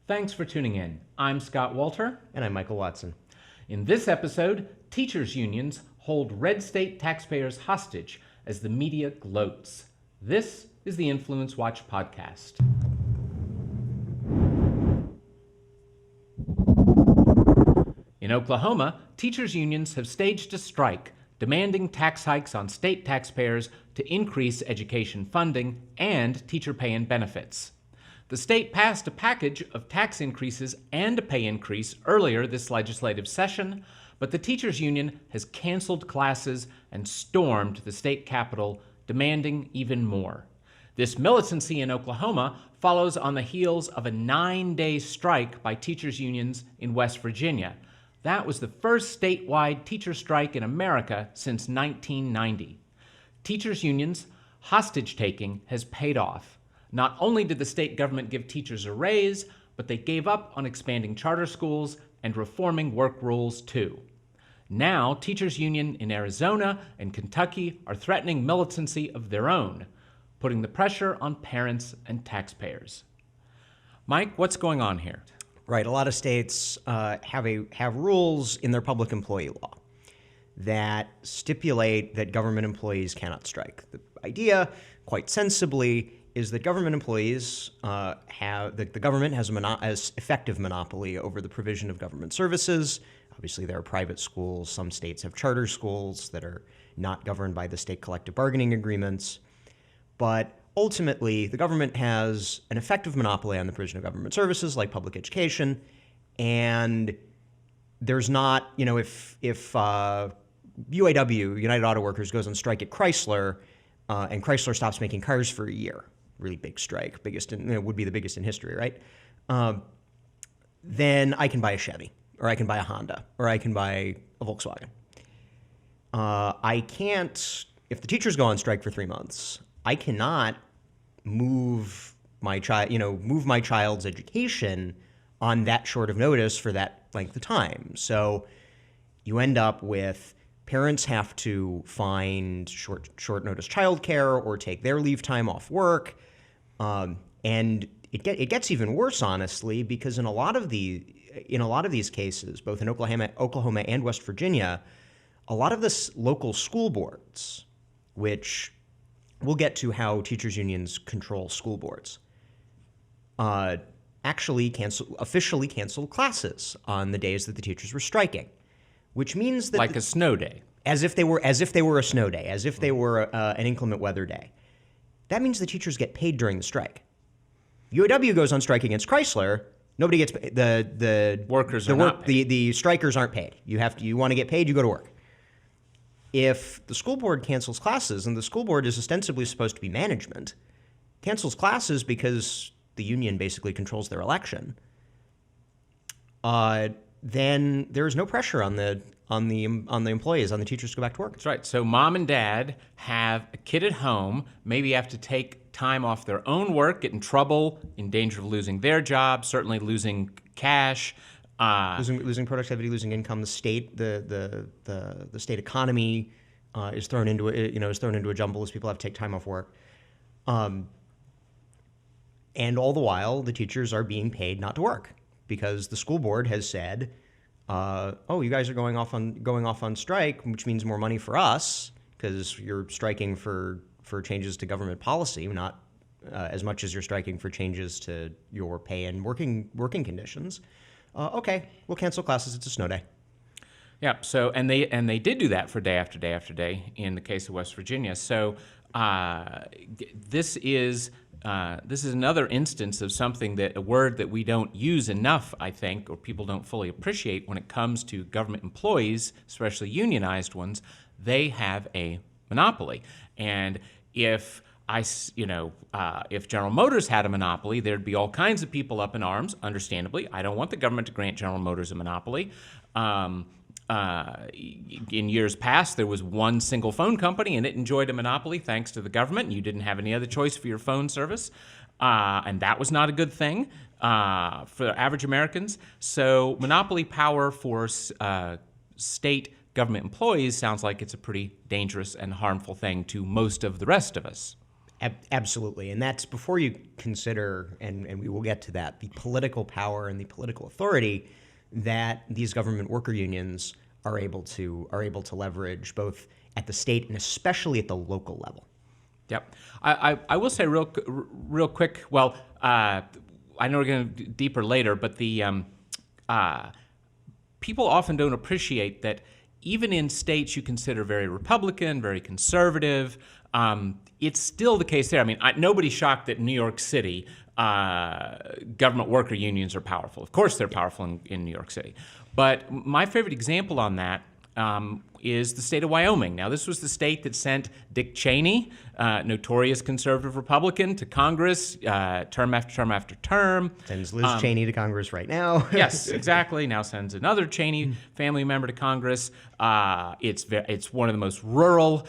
Thanks for tuning in. I'm Scott Walter. And I'm Michael Watson. In this episode, teachers' unions hold red state taxpayers hostage as the media gloats. This is the InfluenceWatch podcast. In Oklahoma, teachers' unions have staged a strike demanding tax hikes on state taxpayers to increase education funding and teacher pay and benefits. The state passed a package of tax increases and a pay increase earlier this legislative session, but the teachers' union has canceled classes and stormed the state capitol, demanding even more. This militancy in Oklahoma follows on the heels of a 9-day strike by teachers' unions in West Virginia. That was the first statewide teacher strike in America since 1990. Teachers' unions' hostage-taking has paid off. Not only did the state government give teachers a raise, but they gave up on expanding charter schools and reforming work rules too. Now, teachers' union in Arizona and Kentucky are threatening militancy of their own, putting the pressure on parents and taxpayers. Mike, what's going on here? Right, a lot of states have rules in their public employee law that stipulate that government employees cannot strike. The idea, quite sensibly, is that government employees the government has effective monopoly over the provision of government services. Obviously, there are private schools. Some states have charter schools that are not governed by the state collective bargaining agreements. But ultimately, the government has an effective monopoly on the provision of government services like public education. And there's not, if UAW, United Auto Workers, goes on strike at Chrysler, and Chrysler stops making cars for a year, really big strike, would be the biggest in history, right? Then I can buy a Chevy, or I can buy a Honda, or I can buy a Volkswagen. I can't, if the teachers go on strike for 3 months, I cannot move my child's education on that short of notice for that length of time. So you end up with parents have to find short notice childcare or take their leave time off work, and it gets even worse, honestly, because in a lot of these cases, both in Oklahoma and West Virginia, a lot of the local school boards, which we'll get to how teachers' unions control school boards, officially canceled classes on the days that the teachers were striking, which means that a snow day, as if they were a snow day, as if they were an inclement weather day. That means the teachers get paid during the strike. UAW goes on strike against Chrysler. Nobody gets paid. The strikers aren't paid. You want to get paid, you go to work. If the school board cancels classes, and the school board is ostensibly supposed to be management, cancels classes because the union basically controls their election, then there is no pressure on the employees, on the teachers to go back to work. That's right. So mom and dad have a kid at home, maybe have to take time off their own work, get in trouble, in danger of losing their job, certainly losing cash. Losing productivity, losing income. The state, the state economy is thrown into a jumble as people have to take time off work. And all the while, the teachers are being paid not to work because the school board has said, you guys are going off on strike, which means more money for us because you're striking for changes to government policy, not as much as you're striking for changes to your pay and working conditions. Okay, we'll cancel classes. It's a snow day. Yeah. So and they did do that for day after day after day in the case of West Virginia. So this is another instance of a word that we don't use enough, I think, or people don't fully appreciate when it comes to government employees, especially unionized ones. They have a monopoly, and if General Motors had a monopoly, there'd be all kinds of people up in arms, understandably. I don't want the government to grant General Motors a monopoly. In years past, there was one single phone company, and it enjoyed a monopoly thanks to the government, and you didn't have any other choice for your phone service. And that was not a good thing for average Americans. So monopoly power for state government employees sounds like it's a pretty dangerous and harmful thing to most of the rest of us. Absolutely. And that's before you consider, and we will get to that, the political power and the political authority that these government worker unions are able to leverage both at the state and especially at the local level. Yep. I will say real quick, well, I know we're going to deeper later, but the people often don't appreciate that even in states you consider very Republican, very conservative, it's still the case there. I mean, nobody's shocked that New York City government worker unions are powerful. Of course they're powerful in New York City. But my favorite example on that is the state of Wyoming. Now, this was the state that sent Dick Cheney, notorious conservative Republican, to Congress term after term after term. Sends Liz Cheney to Congress right now. Yes, exactly. Now sends another Cheney family member to Congress. It's one of the most rural,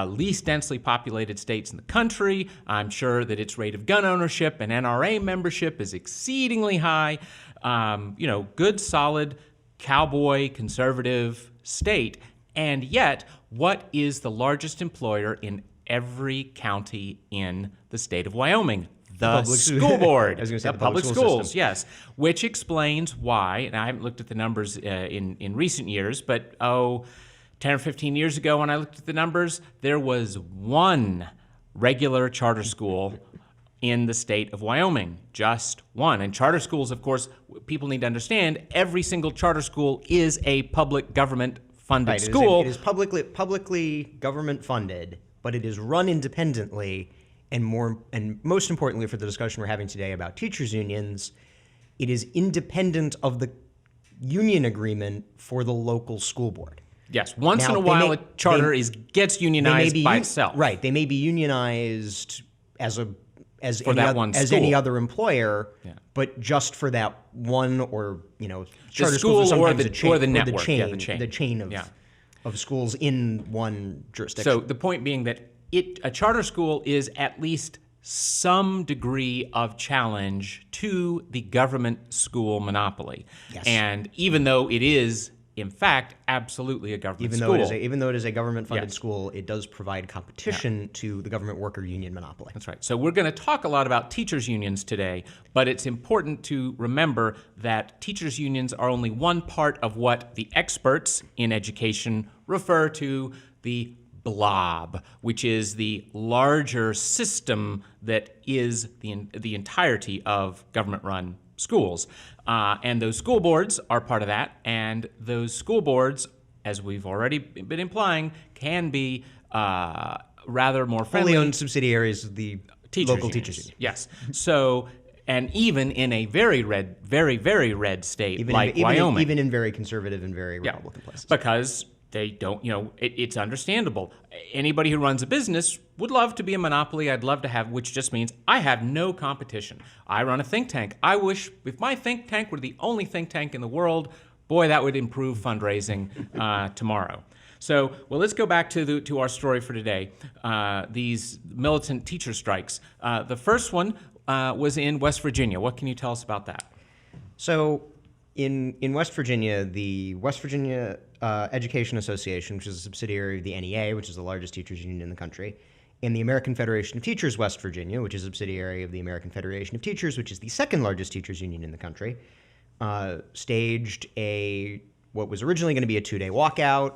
least densely populated states in the country. I'm sure that its rate of gun ownership and NRA membership is exceedingly high. Good, solid, cowboy, conservative state. And yet, what is the largest employer in every county in the state of Wyoming? The school board. I was going to say the public school schools, system. yes. Which explains why, and I haven't looked at the numbers in recent years, but 10 or 15 years ago when I looked at the numbers, there was one regular charter school in the state of Wyoming, just one. And charter schools, of course, people need to understand, every single charter school is a public government-funded school. It is publicly government-funded, but it is run independently, and most importantly for the discussion we're having today about teachers' unions, it is independent of the union agreement for the local school board. Yes, once in a while a charter gets unionized by itself. Right, they may be unionized as any other employer, but just for that one, or charter the schools school are or sometimes the a chain, or the network, the chain of schools in one jurisdiction. So the point being that a charter school is at least some degree of challenge to the government school monopoly. Yes. And even though it is, in fact, absolutely a government school. Even though it is a government-funded school, it does provide competition to the government worker union monopoly. That's right. So we're going to talk a lot about teachers' unions today, but it's important to remember that teachers' unions are only one part of what the experts in education refer to the blob, which is the larger system that is the entirety of government-run schools. And those school boards are part of that, and those school boards, as we've already been implying, can be rather more friendly. Wholly owned subsidiaries of the local teachers union. Yes. So, and even in a very very red state like Wyoming. Even in very conservative and very Republican places. Because they don't, it's understandable. Anybody who runs a business would love to be a monopoly. I'd love to have, which just means I have no competition. I run a think tank. I wish if my think tank were the only think tank in the world, boy, that would improve fundraising tomorrow. So, well, let's go back to our story for today. These militant teacher strikes. The first one was in West Virginia. What can you tell us about that? So, in West Virginia, the West Virginia Education Association, which is a subsidiary of the NEA, which is the largest teachers union in the country, and the American Federation of Teachers West Virginia, which is a subsidiary of the American Federation of Teachers, which is the second largest teachers union in the country, staged what was originally going to be a 2-day walkout.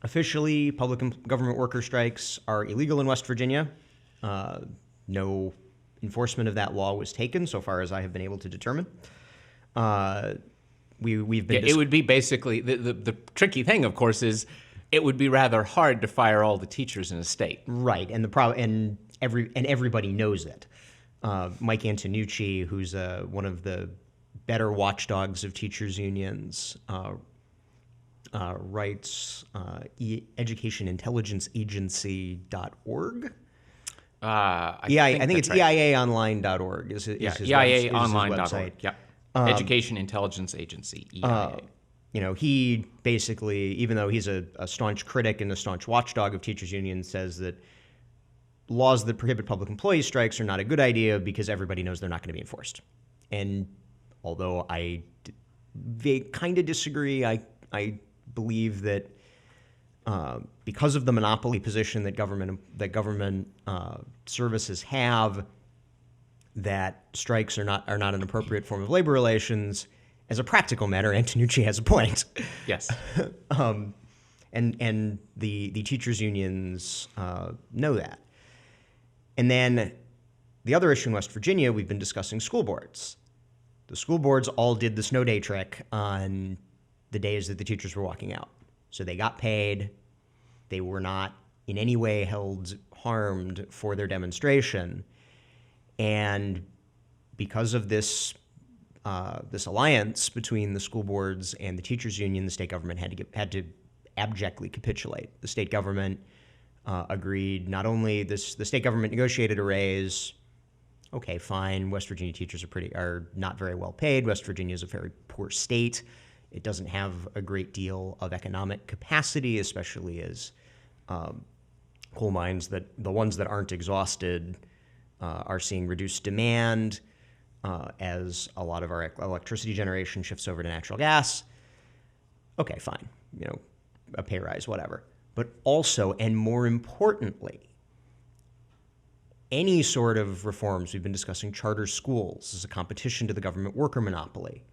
Officially, public and government worker strikes are illegal in West Virginia. No enforcement of that law was taken, so far as I have been able to determine. It would be basically the tricky thing, of course, is it would be rather hard to fire all the teachers in a state. Right, and everybody knows that. Mike Antonucci, who's one of the better watchdogs of teachers unions, writes educationintelligenceagency.org. I think it's EIAonline.org is his EIAonline.org. Yep. Education Intelligence Agency, EIA. He basically, even though he's a staunch critic and a staunch watchdog of teachers unions, says that laws that prohibit public employee strikes are not a good idea because everybody knows they're not going to be enforced. And although I kind of disagree, I believe that because of the monopoly position that government services have, that strikes are not an appropriate form of labor relations. As a practical matter, Antonucci has a point. Yes. And the teachers' unions know that. And then the other issue in West Virginia, we've been discussing school boards. The school boards all did the snow day trick on the days that the teachers were walking out. So they got paid. They were not in any way harmed for their demonstration. And because of this alliance between the school boards and the teachers' union, the state government had to abjectly capitulate. The state government agreed. Not only the state government negotiated a raise. Okay, fine. West Virginia teachers are not very well paid. West Virginia is a very poor state. It doesn't have a great deal of economic capacity, especially as coal mines the ones that aren't exhausted are seeing reduced demand as a lot of our electricity generation shifts over to natural gas. Okay, fine. A pay rise, whatever. But also, and more importantly, any sort of reforms, we've been discussing charter schools as a competition to the government worker monopoly.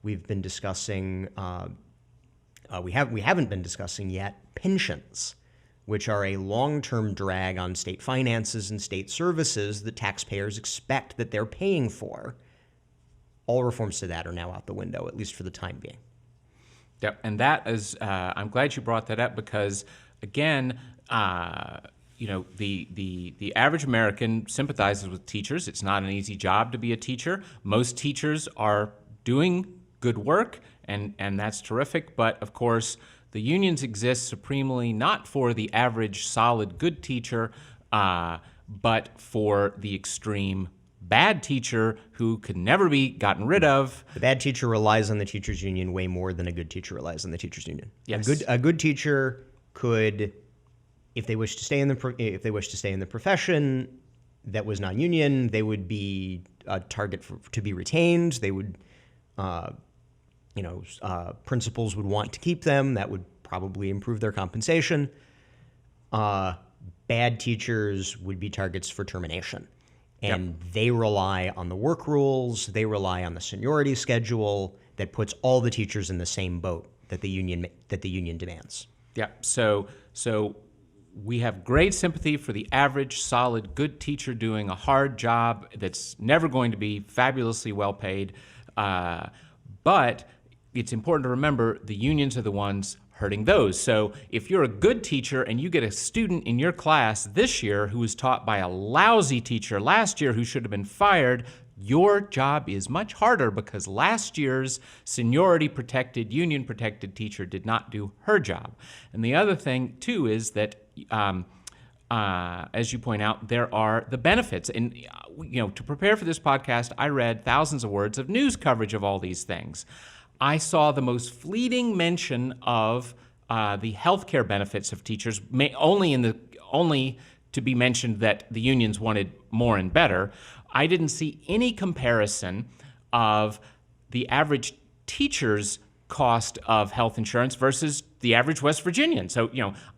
We've been discussing, we haven't been discussing yet, pensions, which are a long-term drag on state finances and state services that taxpayers expect that they're paying for. All reforms to that are now out the window, at least for the time being. Yep, and that is, I'm glad you brought that up because, again, the average American sympathizes with teachers. It's not an easy job to be a teacher. Most teachers are doing good work, and that's terrific. But, of course, the unions exist supremely not for the average, solid, good teacher, but for the extreme bad teacher who can never be gotten rid of. The bad teacher relies on the teachers' union way more than a good teacher relies on the teachers' union. Yes. A good teacher could, if they wish to stay in the profession that was non-union, they would be a target to be retained. They would, principals would want to keep them. That would probably improve their compensation. Bad teachers would be targets for termination. And they rely on the work rules. They rely on the seniority schedule that puts all the teachers in the same boat that the union demands. Yeah. So we have great sympathy for the average, solid, good teacher doing a hard job that's never going to be fabulously well paid. But it's important to remember the unions are the ones hurting those. So if you're a good teacher and you get a student in your class this year who was taught by a lousy teacher last year who should have been fired, your job is much harder because last year's seniority-protected, union-protected teacher did not do her job. And the other thing, too, is that, as you point out, there are the benefits. And, to prepare for this podcast, I read thousands of words of news coverage of all these things. I saw the most fleeting mention of the healthcare benefits of teachers, only to be mentioned that the unions wanted more and better. I didn't see any comparison of the average teacher's cost of health insurance versus the average West Virginian. So,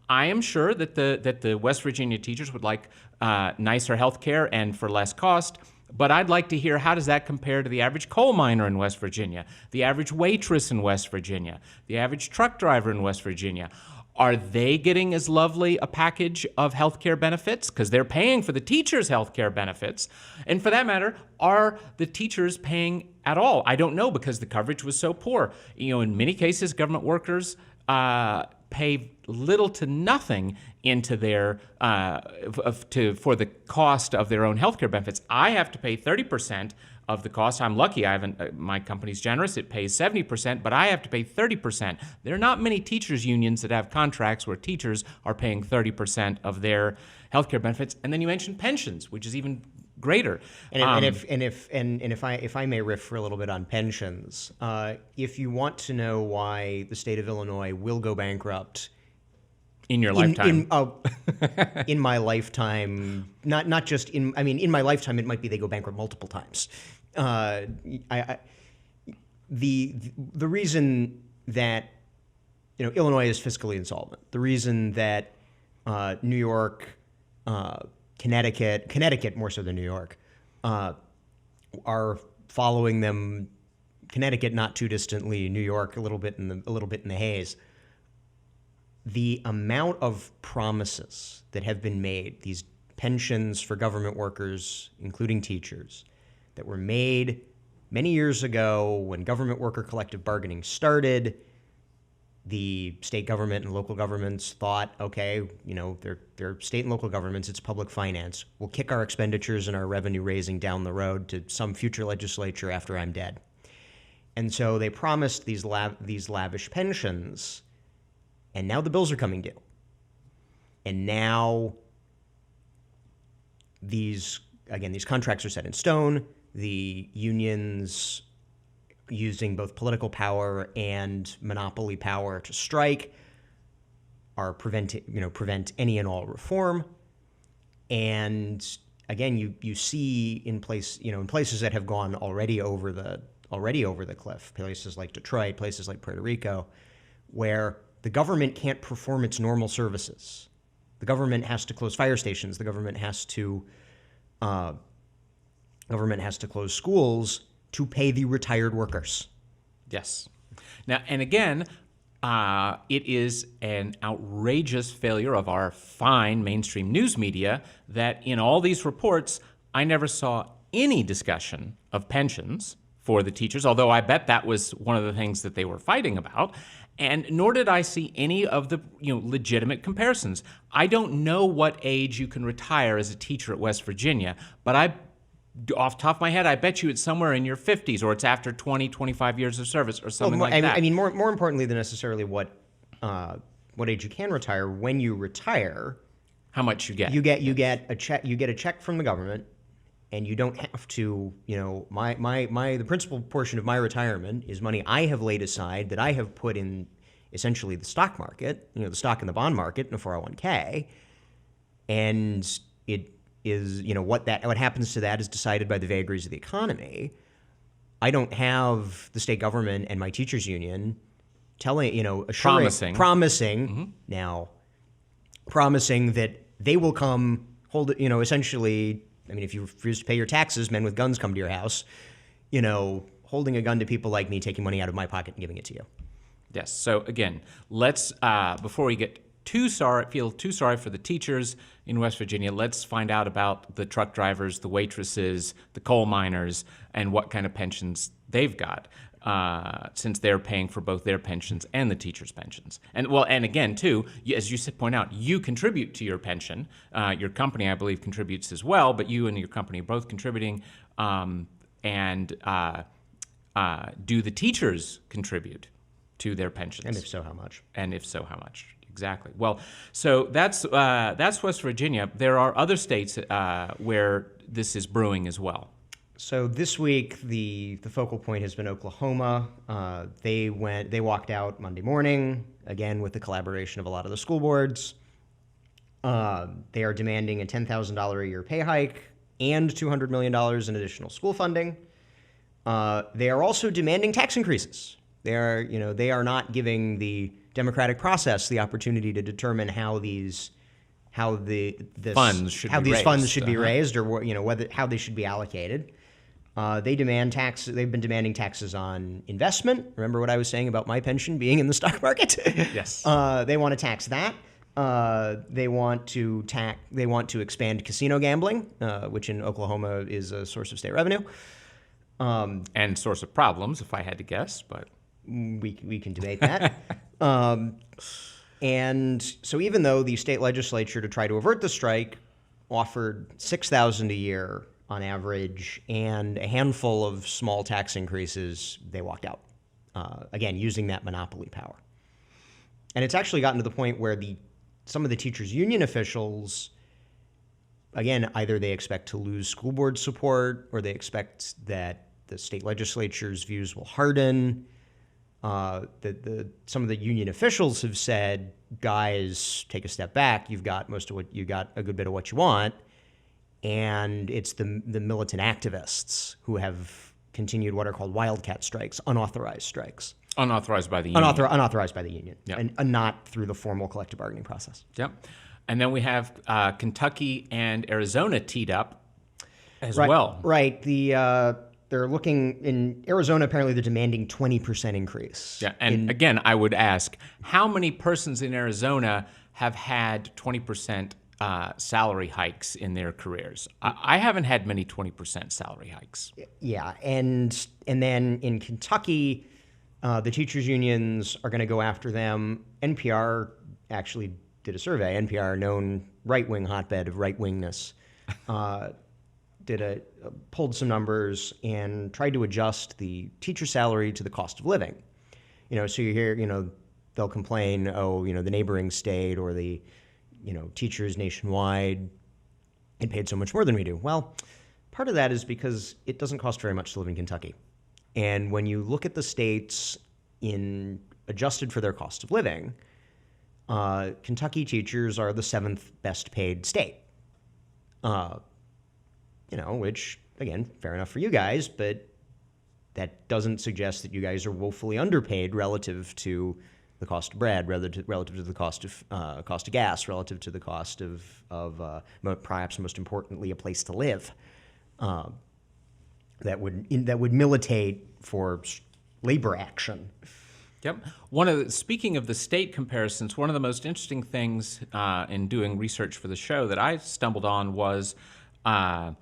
I am sure that the West Virginia teachers would like nicer health care and for less cost. But I'd like to hear, how does that compare to the average coal miner in West Virginia, the average waitress in West Virginia, the average truck driver in West Virginia? Are they getting as lovely a package of health care benefits? Because they're paying for the teachers' health care benefits. And for that matter, are the teachers paying at all? I don't know because the coverage was so poor. In many cases, government workers pay little to nothing into their for the cost of their own healthcare benefits. I have to pay 30% of the cost. I'm lucky. My company's generous. It pays 70%, but I have to pay 30%. There are not many teachers unions that have contracts where teachers are paying 30% of their healthcare benefits. And then you mentioned pensions, which is even greater. If I may riff for a little bit on pensions, if you want to know why the state of Illinois will go bankrupt in your lifetime, in my lifetime, not just in my lifetime, it might be they go bankrupt multiple times. The reason that Illinois is fiscally insolvent. The reason that New York, Connecticut more so than New York, are following them. Connecticut not too distantly, New York a little bit in the haze. The amount of promises that have been made, these pensions for government workers, including teachers, that were made many years ago when government worker collective bargaining started. The state government and local governments thought, okay, they're state and local governments, it's public finance. We'll kick our expenditures and our revenue raising down the road to some future legislature after I'm dead. And so they promised these lavish pensions, and now the bills are coming due. And now these contracts are set in stone. The unions, using both political power and monopoly power to strike, are prevent any and all reform. And again, you see in places that have gone already over the cliff, places like Detroit, places like Puerto Rico, where the government can't perform its normal services. The government has to close fire stations. The government has to close schools to pay the retired workers. Yes. Now, and again, it is an outrageous failure of our fine mainstream news media that in all these reports, I never saw any discussion of pensions for the teachers, although I bet that was one of the things that they were fighting about. And nor did I see any of the legitimate comparisons. I don't know what age you can retire as a teacher at West Virginia, but off the top of my head, I bet you it's somewhere in your 50s, or it's after 20, 25 years of service or something like that. I mean, more importantly than necessarily what age you can retire, when you retire, how much you get. You get a check. You get a check from the government, and you don't have to. The principal portion of my retirement is money I have laid aside that I have put in essentially the stock market, the stock and the bond market, in a 401k, and it is, what happens to that is decided by the vagaries of the economy. I don't have the state government and my teachers union promising that they will come hold it, essentially. I mean, if you refuse to pay your taxes, men with guns come to your house, holding a gun to people like me, taking money out of my pocket and giving it to you. Yes. So again, let's, before we get feel too sorry for the teachers in West Virginia, let's find out about the truck drivers, the waitresses, the coal miners, and what kind of pensions they've got, since they're paying for both their pensions and the teachers' pensions. And again, too, as you point out, you contribute to your pension. Your company, I believe, contributes as well, but you and your company are both contributing. Do the teachers contribute to their pensions? And if so, how much? Exactly. Well, so that's West Virginia. There are other states where this is brewing as well. So this week, the focal point has been Oklahoma. They walked out Monday morning, again with the collaboration of a lot of the school boards. They are demanding a $10,000 a year pay hike and $200 million in additional school funding. They are also demanding tax increases. They are not giving the democratic process the opportunity to determine how these funds should be raised, or how they should be allocated. They demand tax. They've been demanding taxes on investment. Remember what I was saying about my pension being in the stock market? Yes. They want to tax that. They want to expand casino gambling, which in Oklahoma is a source of state revenue. And source of problems, if I had to guess, but we can debate that. And so even though the state legislature, to try to avert the strike, offered $6,000 a year on average and a handful of small tax increases, they walked out, again, using that monopoly power. And it's actually gotten to the point where some of the teachers' union officials, again, either they expect to lose school board support or they expect that the state legislature's views will harden. Some of the union officials have said, guys, take a step back. You got a good bit of what you want. And it's the militant activists who have continued what are called wildcat strikes, unauthorized strikes. Unauthorized by the union. Unauthorized by the union, Yep. and not through the formal collective bargaining process. Yep. And then we have Kentucky and Arizona teed up as Right, well. Right. They're looking in Arizona. Apparently, they're demanding 20% increase. Yeah. And again, I would ask, how many persons in Arizona have had 20% salary hikes in their careers? I haven't had many 20% salary hikes. Yeah, and then in Kentucky, the teachers' unions are going to go after them. NPR actually did a survey. NPR, known right-wing hotbed of right-wingness, pulled some numbers and tried to adjust the teacher salary to the cost of living. So you hear, they'll complain, the neighboring state or the, teachers nationwide, it paid so much more than we do. Well, part of that is because it doesn't cost very much to live in Kentucky. And when you look at the states adjusted for their cost of living, Kentucky teachers are the 7th best paid state. Which, again, fair enough for you guys, but that doesn't suggest that you guys are woefully underpaid relative to the cost of bread, relative to the cost of gas, relative to the cost of perhaps most importantly, a place to live. That would militate for labor action. Yep. Speaking of the state comparisons, one of the most interesting things in doing research for the show that I stumbled on was it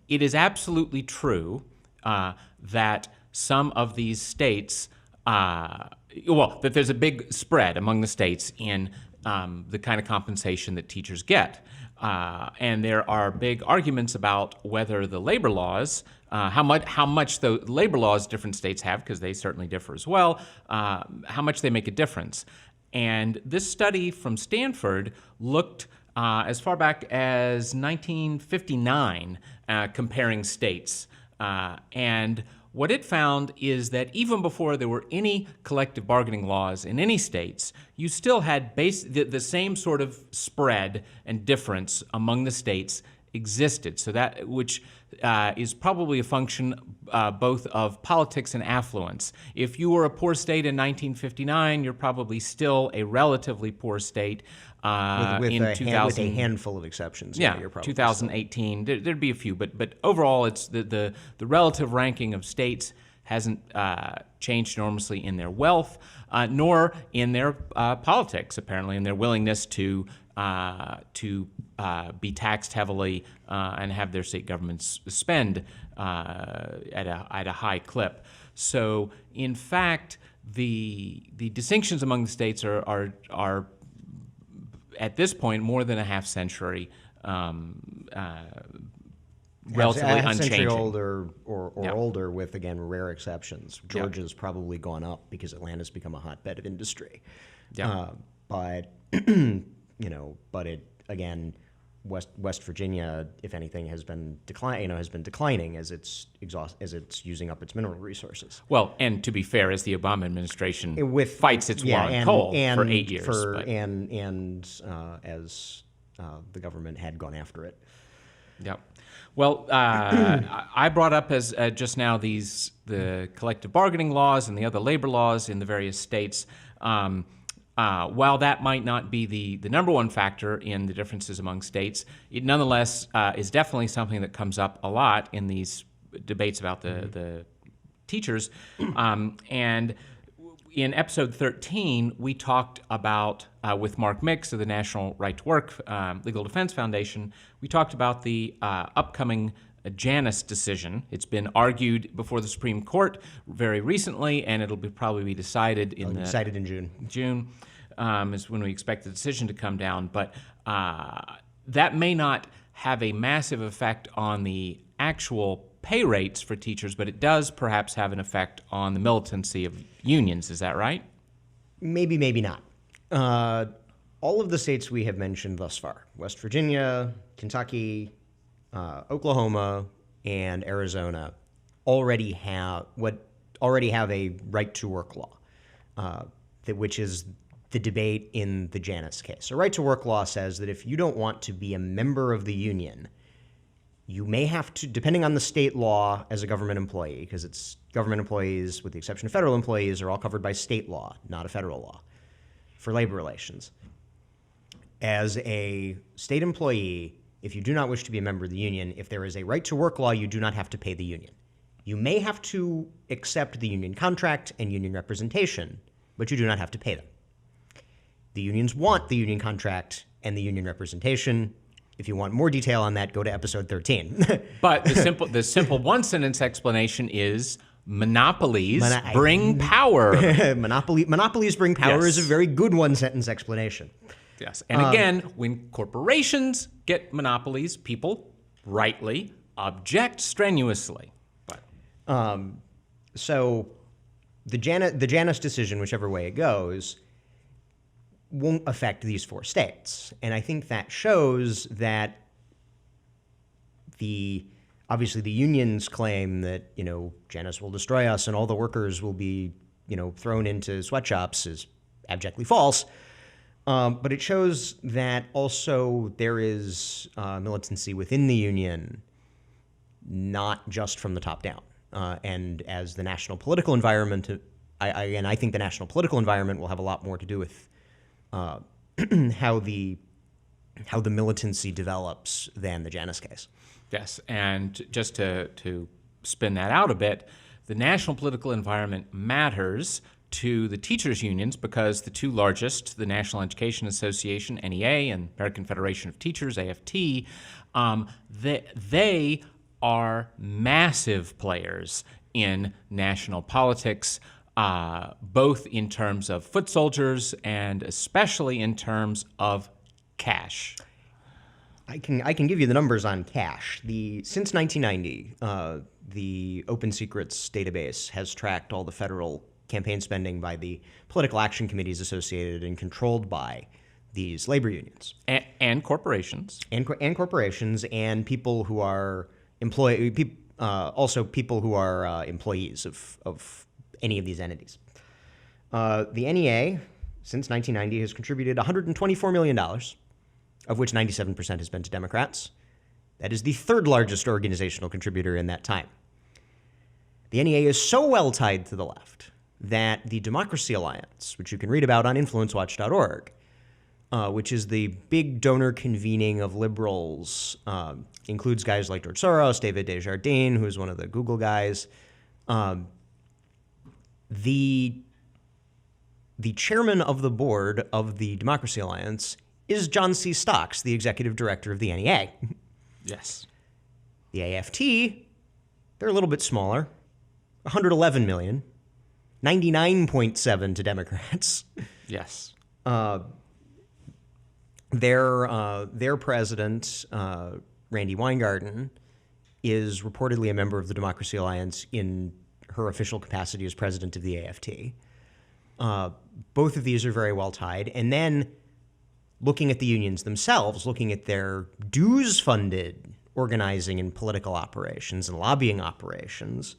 is absolutely true that some of these states, that there's a big spread among the states in the kind of compensation that teachers get. And there are big arguments about whether the labor laws, how much the labor laws different states have, because they certainly differ as well, how much they make a difference. And this study from Stanford looked as far back as 1959, comparing states. And what it found is that even before there were any collective bargaining laws in any states, you still had the same sort of spread and difference among the states existed. So that, which is probably a function both of politics and affluence. If you were a poor state in 1959, you're probably still a relatively poor state in 2000. With a handful of exceptions. Yeah, you're probably 2018. There'd be a few, but overall, it's the relative ranking of states hasn't changed enormously in their wealth, nor in their politics. Apparently, in their willingness to be taxed heavily and have their state governments spend at a high clip. So, in fact, the distinctions among the states are at this point more than a half century relatively unchanging. Older or older, with again rare exceptions. Georgia's probably gone up because Atlanta's become a hotbed of industry. But but it again, West Virginia, if anything, has been declining as it's using up its mineral resources. Well, and to be fair, as the Obama administration fights its war on coal for 8 years, as the government had gone after it. Yep. Well, I brought up as just now the collective bargaining laws and the other labor laws in the various states. While that might not be the number one factor in the differences among states, it nonetheless is definitely something that comes up a lot in these debates about the teachers. And in episode 13, we talked about, with Mark Mix of the National Right to Work Legal Defense Foundation, we talked about the upcoming Janus decision. It's been argued before the Supreme Court very recently, and it'll probably be decided in June. June is when we expect the decision to come down. But that may not have a massive effect on the actual pay rates for teachers, but it does perhaps have an effect on the militancy of unions. Is that right? Maybe, maybe not. All of the states we have mentioned thus far, West Virginia, Kentucky, Oklahoma, and Arizona, already have a right to work law, which is the debate in the Janus case. A right to work law says that if you don't want to be a member of the union, You may have to, depending on the state law as a government employee, because it's government employees, with the exception of federal employees, are all covered by state law, not a federal law, for labor relations. As a state employee, if you do not wish to be a member of the union, if there is a right to work law, you do not have to pay the union. You may have to accept the union contract and union representation, but you do not have to pay them. The unions want the union contract and the union representation. If you want more detail on that, go to episode 13. But the simple one-sentence explanation is monopolies bring power. Monopolies bring power is a very good one-sentence explanation. Yes. And again, when corporations get monopolies, people rightly object strenuously. So the Janus decision, whichever way it goes, won't affect these 4 states. And I think that shows that obviously the unions claim that, Janus will destroy us and all the workers will be, thrown into sweatshops is abjectly false. But it shows that also there is militancy within the union, not just from the top down. And as the national political environment, I think the national political environment will have a lot more to do with how the militancy develops than the Janus case. Yes, and just to spin that out a bit, the national political environment matters to the teachers' unions because the 2 largest, the National Education Association, NEA, and American Federation of Teachers, AFT, they are massive players in national politics, both in terms of foot soldiers and especially in terms of cash. I can give you the numbers on cash. Since 1990, the Open Secrets database has tracked all the federal campaign spending by the political action committees associated and controlled by these labor unions and corporations and corporations and people who are also people who are employees of any of these entities. The NEA since 1990 has contributed $124 million. Of which 97% has been to Democrats. That is the 3rd largest organizational contributor in that time. The NEA is so well tied to the left that the Democracy Alliance, which you can read about on InfluenceWatch.org, which is the big donor convening of liberals, includes guys like George Soros, David Desjardins, who is one of the Google guys. The chairman of the board of the Democracy Alliance is John C. Stocks, the executive director of the NEA. Yes. The AFT, they're a little bit smaller, 111 million, 99.7 to Democrats. Yes. Their president, Randy Weingarten, is reportedly a member of the Democracy Alliance in her official capacity as president of the AFT. Both of these are very well tied. And then looking at the unions themselves, looking at their dues-funded organizing and political operations and lobbying operations,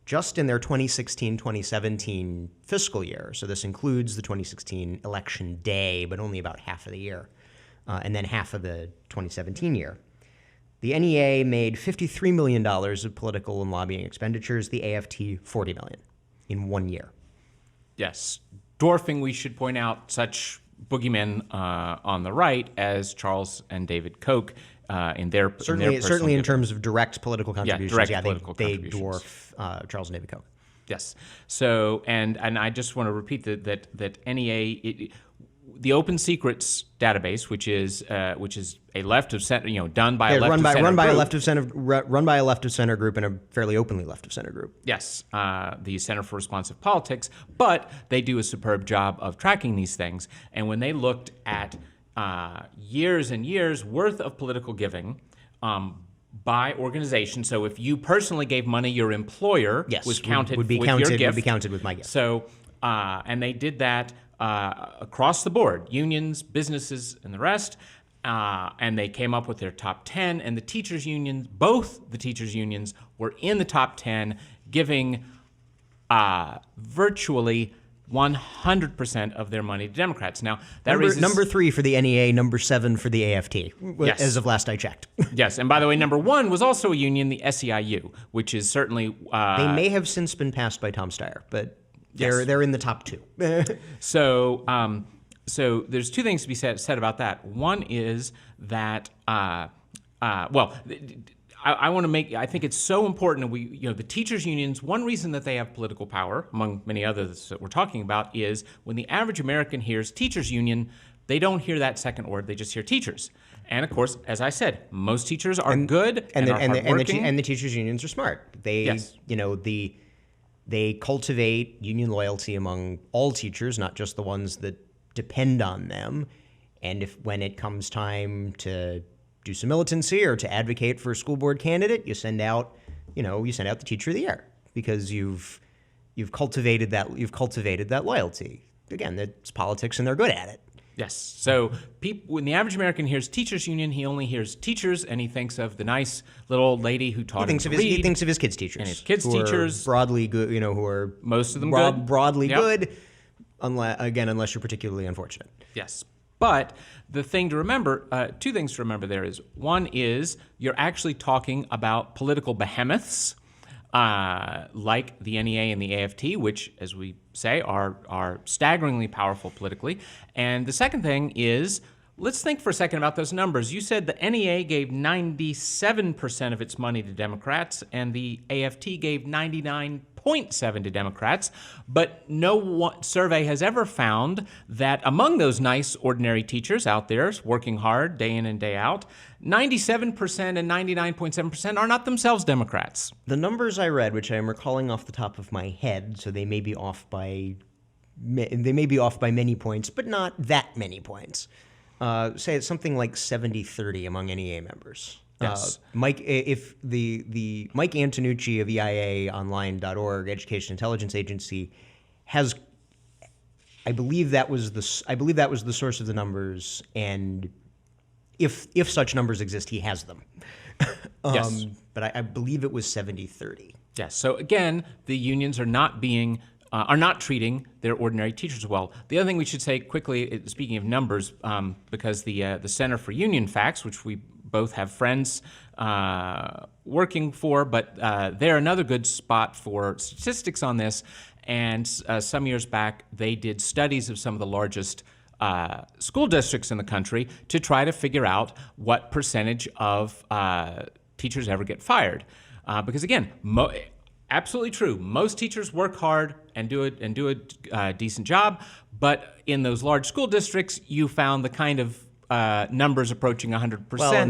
just in their 2016-2017 fiscal year, so this includes the 2016 election day, but only about half of the year, and then half of the 2017 year, the NEA made $53 million of political and lobbying expenditures, the AFT $40 million in 1 year. Yes. Dwarfing, we should point out, such boogeymen on the right as Charles and David Koch in their certainly in terms of direct political contributions. They dwarf Charles and David Koch. Yes. So and I just want to repeat that NEA, the Open Secrets database, which is a left of center, done by a left of center run by group. a left of center group and a fairly openly left of center group. Yes, the Center for Responsive Politics, but they do a superb job of tracking these things. And when they looked at years and years worth of political giving by organization, so if you personally gave money, your employer was counted would be with counted your gift. Would be counted with my gift. So and they did that across the board, unions, businesses, and the rest. And they came up with their top 10, and the teachers' unions, both the teachers' unions, were in the top 10, giving virtually 100% of their money to Democrats. Now, that Number, raises... number 3 for the NEA, number 7 for the AFT, Yes. as of last I checked. Yes, and by the way, number 1 was also a union, the SEIU, which is certainly... They may have since been passed by Tom Steyer, but Yes. they're in the top 2. So, so there's 2 things to be said about that. One is that, I want to make, I think it's so important that the teachers unions, one reason that they have political power, among many others that we're talking about, is when the average American hears teachers union, they don't hear that second word, they just hear teachers. And of course, as I said, most teachers are good and are hardworking. And the teachers unions are smart. They, Yes. They cultivate union loyalty among all teachers, not just the ones that depend on them. And when it comes time to do some militancy or to advocate for a school board candidate, you send out the teacher of the year because you've cultivated that loyalty. Again, it's politics and they're good at it. Yes. So when the average American hears teachers union, he only hears teachers, and he thinks of the nice little old lady who taught him to read. He thinks of his kids' teachers. And his kids' who teachers. are broadly good, who are Most of them good. broadly Yep. good, unless you're particularly unfortunate. Yes. But the thing to remember, 2 things to remember there is, one is you're actually talking about political behemoths like the NEA and the AFT, which, as we say, are staggeringly powerful politically. And the second thing is, let's think for a second about those numbers. You said the NEA gave 97% of its money to Democrats, and the AFT gave 99.7% to Democrats, but no survey has ever found that among those nice, ordinary teachers out there working hard day in and day out, 97% and 99.7% are not themselves Democrats. The numbers I read, which I am recalling off the top of my head, so they may be off by many points, but not that many points. Say it's something like 70-30 among NEA members. Yes. Mike Antonucci of EIAOnline.org, Education Intelligence Agency, has, I believe that was the source of the numbers, and if such numbers exist, he has them. Yes. But I believe it was 70-30. Yes. So again, the unions are not treating their ordinary teachers well. The other thing we should say quickly, speaking of numbers, because the Center for Union Facts, which we both have friends working for, but they're another good spot for statistics on this. And some years back, they did studies of some of the largest school districts in the country to try to figure out what percentage of teachers ever get fired. Because again, absolutely true. Most teachers work hard and do a decent job, but in those large school districts, you found the kind of numbers approaching 100%. Well,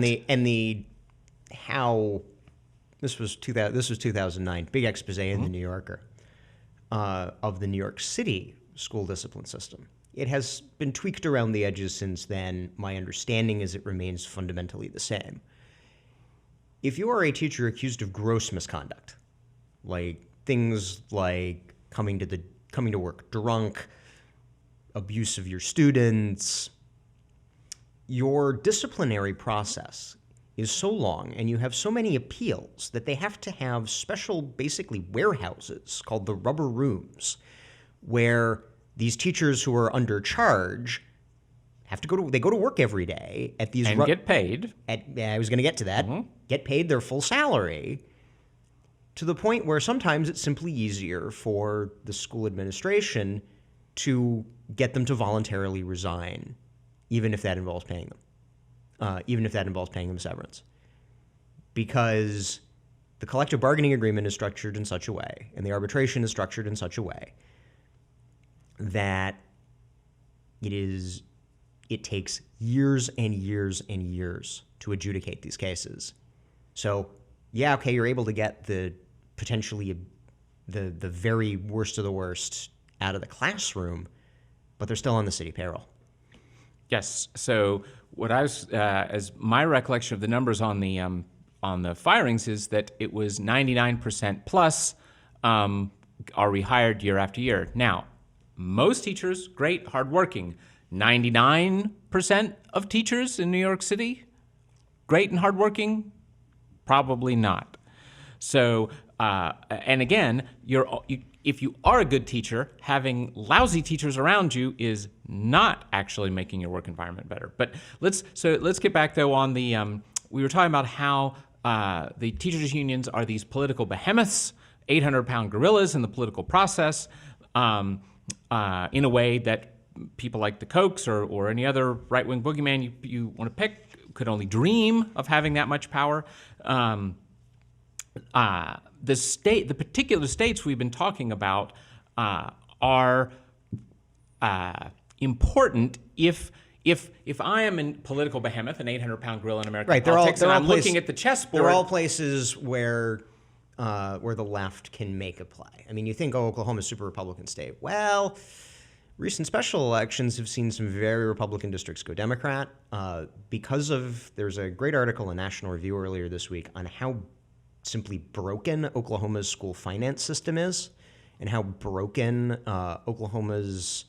this was 2009. Big expose in the New Yorker of the New York City school discipline system. It has been tweaked around the edges since then. My understanding is it remains fundamentally the same. If you are a teacher accused of gross misconduct, like things like coming to work drunk, abuse of your students, your disciplinary process is so long and you have so many appeals that they have to have special, basically, warehouses called the rubber rooms, where these teachers who are under charge have to go to work every day at these and get paid. I was going to get to that. Mm-hmm. Get paid their full salary, to the point where sometimes it's simply easier for the school administration to get them to voluntarily resign, even if that involves paying them severance. Because the collective bargaining agreement is structured in such a way, and the arbitration is structured in such a way, that it takes years and years and years to adjudicate these cases. So, yeah, okay, you're able to get the very worst of the worst out of the classroom, but they're still on the city payroll. Yes. So what I was, as my recollection of the numbers on the firings is that it was 99% plus are rehired year after year. Now, most teachers, great, hardworking. 99% of teachers in New York City, great and hardworking, probably not. So, and again, if you are a good teacher, having lousy teachers around you is not actually making your work environment better. But let's get back though on the we were talking about how the teachers unions are these political behemoths, 800-pound gorillas in the political process, in a way that people like the Kochs or any other right-wing boogeyman you want to pick could only dream of having that much power. The particular states we've been talking about are important if I am a political behemoth, an 800-pound gorilla in American politics, and I'm looking at the chessboard. They're all places where the left can make a play. I mean, you think, Oklahoma's a super Republican state. Well, recent special elections have seen some very Republican districts go Democrat there's a great article in National Review earlier this week on how simply broken Oklahoma's school finance system is and how broken Oklahoma's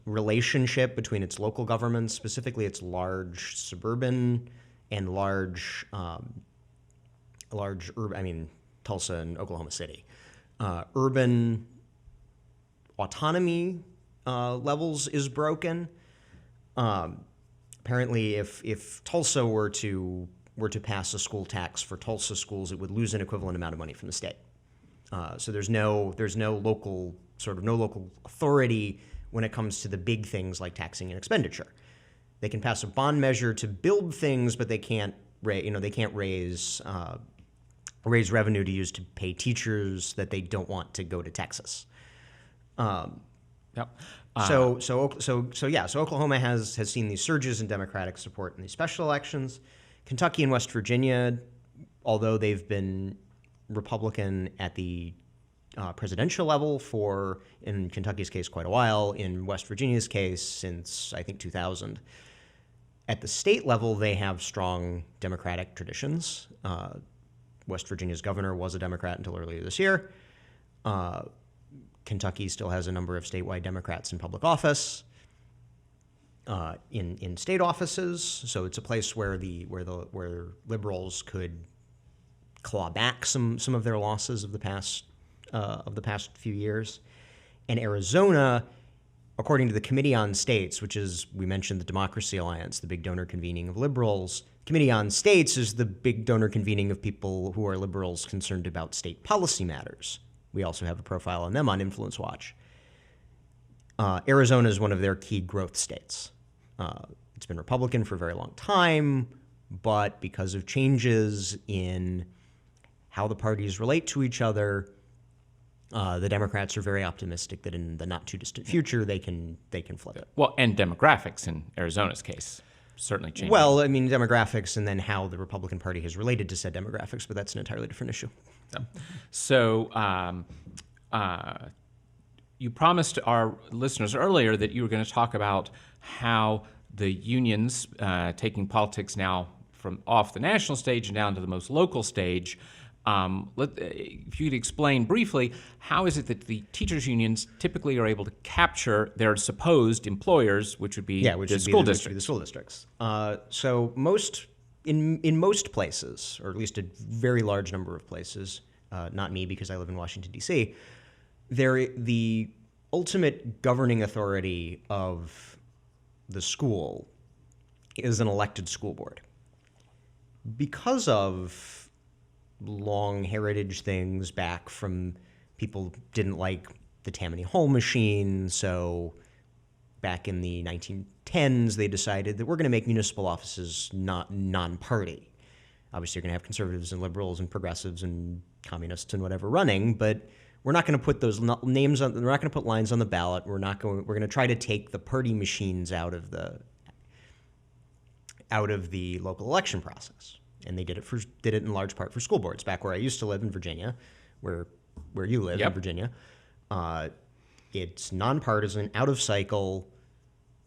relationship between its local governments, specifically its large suburban and large urban, Tulsa and Oklahoma City, urban autonomy levels is broken. Apparently, if Tulsa were to pass a school tax for Tulsa schools, it would lose an equivalent amount of money from the state. So there's no local authority when it comes to the big things like taxing and expenditure. They can pass a bond measure to build things, but they can't raise revenue to use to pay teachers that they don't want to go to Texas. Yep. So Oklahoma has seen these surges in Democratic support in these special elections. Kentucky and West Virginia, although they've been Republican at the presidential level for, in Kentucky's case, quite a while, in West Virginia's case, since, I think, 2000. At the state level, they have strong Democratic traditions. West Virginia's governor was a Democrat until earlier this year. Kentucky still has a number of statewide Democrats in public office, in state offices. So it's a place where liberals could claw back some of their losses of the past few years. And Arizona, according to the Committee on States, which is, we mentioned the Democracy Alliance, the big donor convening of liberals. Committee on States is the big donor convening of people who are liberals concerned about state policy matters. We also have a profile on them on InfluenceWatch. Arizona is one of their key growth states. It's been Republican for a very long time, but because of changes in how the parties relate to each other, the Democrats are very optimistic that in the not-too-distant future they can flip it. Well, and demographics in Arizona's case certainly changed. Well, I mean, demographics and then how the Republican Party has related to said demographics, but that's an entirely different issue. So you promised our listeners earlier that you were going to talk about how the unions, taking politics now from off the national stage and down to the most local stage, if you could explain briefly, how is it that the teachers' unions typically are able to capture their supposed employers, which would be the school districts? So in most places, or at least a very large number of places, not me because I live in Washington, D.C., the ultimate governing authority of the school is an elected school board. Because of long heritage things back from people didn't like the Tammany Hall machine, so back in the 1910s they decided that we're going to make municipal offices not non-party. Obviously you're going to have conservatives and liberals and progressives and communists and whatever running, but we're not going to put those names on. We're not going to put lines on the ballot. We're going to try to take the party machines out of the local election process. And they did it in large part for school boards. Back where I used to live in Virginia, where you live in Virginia, it's nonpartisan, out of cycle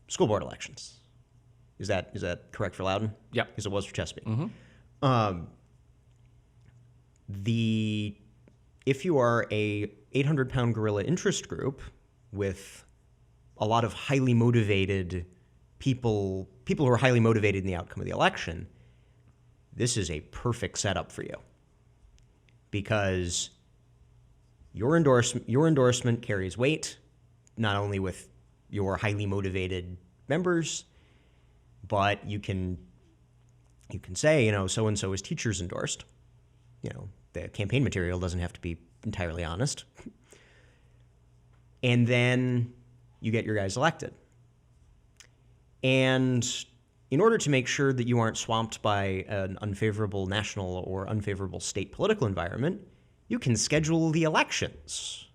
school board elections. Is that correct for Loudoun? Yep. Because it was for Chesapeake. Mm-hmm. If you are a 800-pound gorilla interest group with a lot of highly motivated people who are highly motivated in the outcome of the election, this is a perfect setup for you, because Your endorsement carries weight, not only with your highly motivated members, but you can say, so and so is teachers endorsed. The campaign material doesn't have to be entirely honest. And then you get your guys elected. And in order to make sure that you aren't swamped by an unfavorable national or unfavorable state political environment, you can schedule the elections.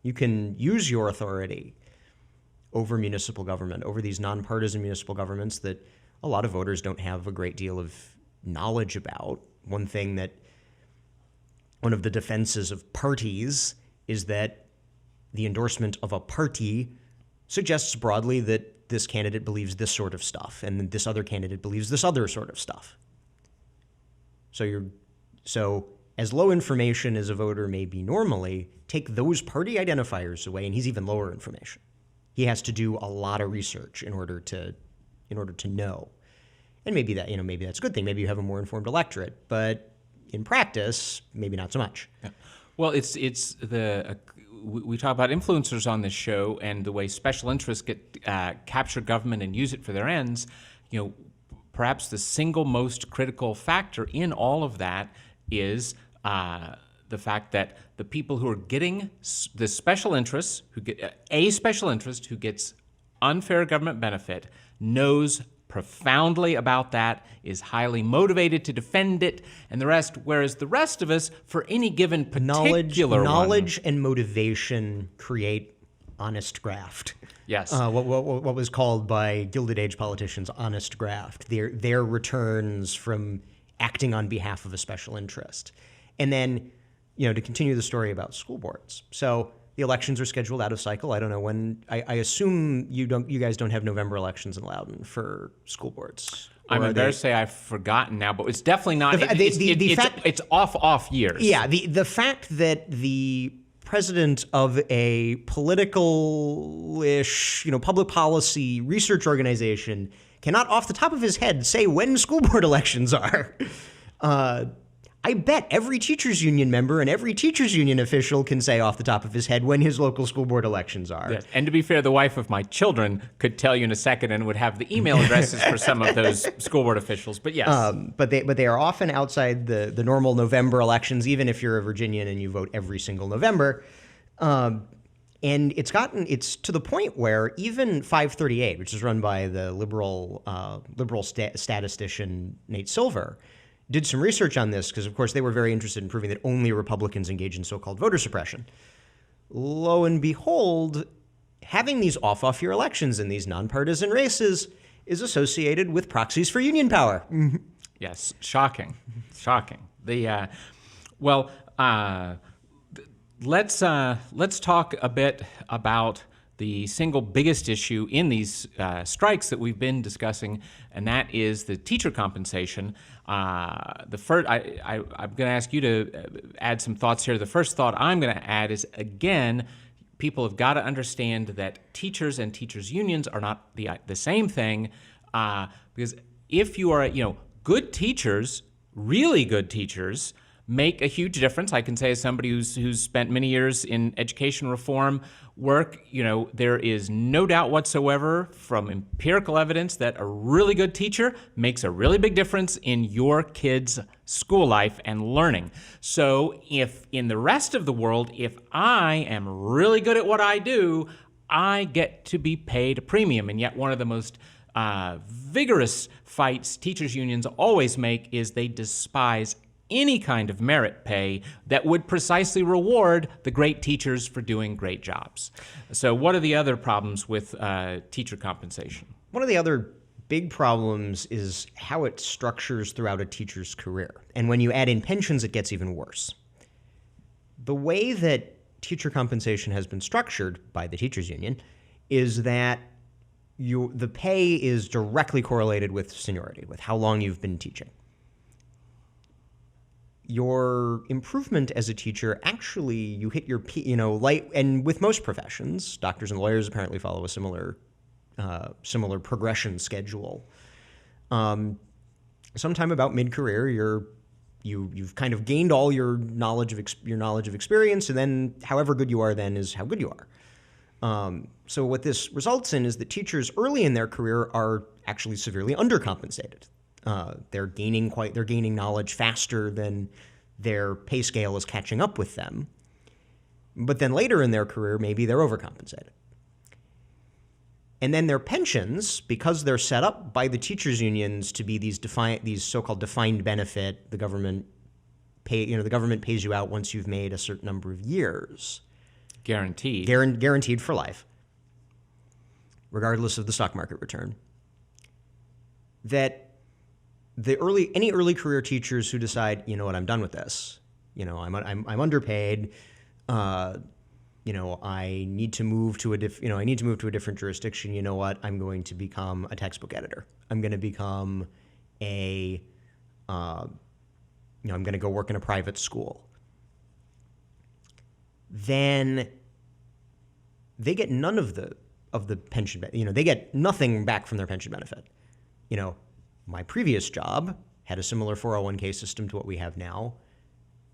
You can use your authority over municipal government, over these nonpartisan municipal governments that a lot of voters don't have a great deal of knowledge about. One of the defenses of parties is that the endorsement of a party suggests broadly that this candidate believes this sort of stuff and this other candidate believes this other sort of stuff. So as low information as a voter may be normally, take those party identifiers away and he's even lower information. He has to do a lot of research in order to know. And maybe that's a good thing. Maybe you have a more informed electorate, but in practice, maybe not so much. Yeah. Well, we talk about influencers on this show and the way special interests get capture government and use it for their ends. Perhaps the single most critical factor in all of that is the fact that the people who are getting the special interests, who get a special interest who gets unfair government benefit, knows profoundly about that, is highly motivated to defend it, and whereas the rest of us, for any given particular knowledge and motivation create honest graft. Yes. What was called by Gilded Age politicians honest graft. Their returns from acting on behalf of a special interest. And then, to continue the story about school boards. So the elections are scheduled out of cycle. I don't know when. I assume you guys don't have November elections in Loudoun for school boards. I'm embarrassed to say I've forgotten now, but it's definitely not. It's off years. Yeah, the fact that the president of a political-ish, public policy research organization cannot, off the top of his head, say when school board elections are. I bet every teachers union member and every teachers union official can say off the top of his head when his local school board elections are. Yes. And to be fair, the wife of my children could tell you in a second and would have the email addresses for some of those school board officials. But yes, but they are often outside the normal November elections, even if you're a Virginian and you vote every single November. And it's to the point where even 538, which is run by the liberal statistician Nate Silver, did some research on this because, of course, they were very interested in proving that only Republicans engage in so-called voter suppression. Lo and behold, having these off-year elections in these nonpartisan races is associated with proxies for union power. Yes, shocking. Let's talk a bit about the single biggest issue in these strikes that we've been discussing, and that is the teacher compensation. I'm going to ask you to add some thoughts here. The first thought I'm going to add is, again, people have got to understand that teachers and teachers unions are not the same thing, because if you are, good teachers, really good teachers, make a huge difference. I can say as somebody who's spent many years in education reform work, there is no doubt whatsoever from empirical evidence that a really good teacher makes a really big difference in your kids' school life and learning. So if in the rest of the world, if I am really good at what I do, I get to be paid a premium. And yet one of the most vigorous fights teachers unions always make is they despise any kind of merit pay that would precisely reward the great teachers for doing great jobs. So what are the other problems with teacher compensation? One of the other big problems is how it structures throughout a teacher's career. And when you add in pensions, it gets even worse. The way that teacher compensation has been structured by the teachers union is that the pay is directly correlated with seniority, with how long you've been teaching. Your improvement as a teacher, actually, you hit your, and with most professions, doctors and lawyers apparently follow a similar progression schedule. Sometime about mid-career, you've kind of gained all your knowledge of experience, and then however good you are then is how good you are. So what this results in is that teachers early in their career are actually severely undercompensated. They're gaining knowledge faster than their pay scale is catching up with them. But then later in their career, maybe they're overcompensated. And then their pensions, because they're set up by the teachers' unions to be these so-called defined benefit, the government pays you out once you've made a certain number of years. Guaranteed. Guaranteed for life, regardless of the stock market return. That any early career teachers who decide, you know what, I'm done with this. I'm underpaid. I need to move to a different jurisdiction. You know what? I'm going to become a textbook editor. I'm going to become I'm going to go work in a private school. Then they get none of the pension. They get nothing back from their pension benefit. My previous job had a similar 401k system to what we have now.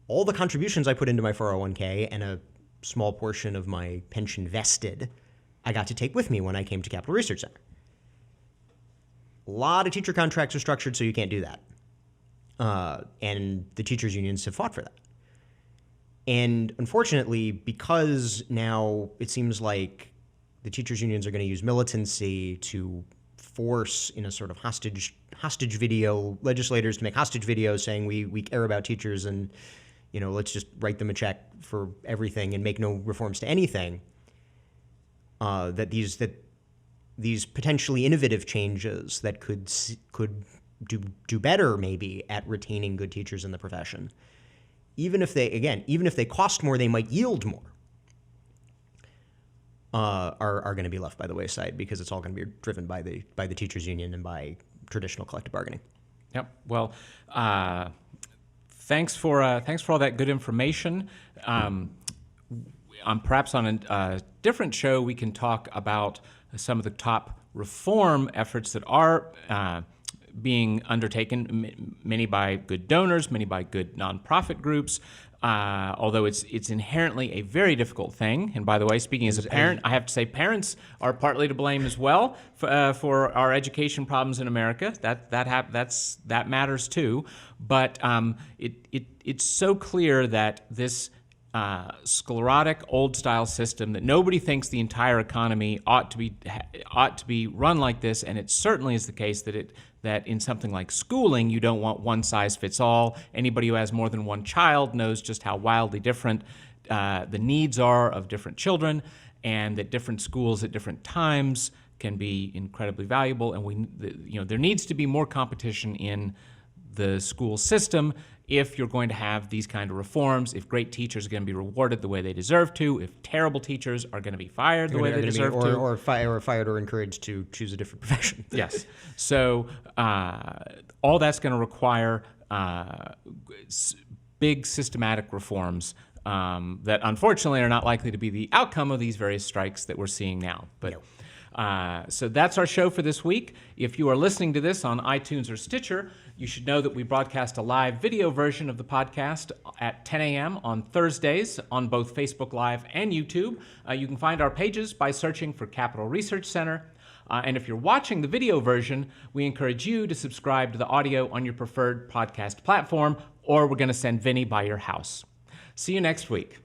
All the contributions I put into my 401k and a small portion of my pension vested, I got to take with me when I came to Capital Research Center. A lot of teacher contracts are structured so you can't do that. And the teachers' unions have fought for that. And unfortunately, because now it seems like the teachers' unions are going to use militancy to force in a sort of hostage video, legislators to make hostage videos saying we care about teachers and let's just write them a check for everything and make no reforms to anything. That these potentially innovative changes that could do better maybe at retaining good teachers in the profession, even if they cost more, they might yield more. Are going to be left by the wayside because it's all going to be driven by the teachers union and by traditional collective bargaining. Yep. Well, thanks for all that good information. Perhaps on a different show, we can talk about some of the top reform efforts that are being undertaken, many by good donors, many by good nonprofit groups. Although it's inherently a very difficult thing. And by the way, speaking as a parent, I have to say parents are partly to blame as well for our education problems in America. That matters too. But it's so clear that this sclerotic old-style system that nobody thinks the entire economy ought to be run like this, and it certainly is the case that in something like schooling, you don't want one size fits all. Anybody who has more than one child knows just how wildly different the needs are of different children, and that different schools at different times can be incredibly valuable. And there needs to be more competition in the school system if you're going to have these kind of reforms, if great teachers are going to be rewarded the way they deserve to, if terrible teachers are going to be fired the way they deserve to. Or fired or encouraged to choose a different profession. Yes. So all that's going to require big systematic reforms that unfortunately are not likely to be the outcome of these various strikes that we're seeing now. But so that's our show for this week. If you are listening to this on iTunes or Stitcher, you should know that we broadcast a live video version of the podcast at 10 a.m. on Thursdays on both Facebook Live and YouTube. You can find our pages by searching for Capital Research Center. And if you're watching the video version, we encourage you to subscribe to the audio on your preferred podcast platform, or we're going to send Vinny by your house. See you next week.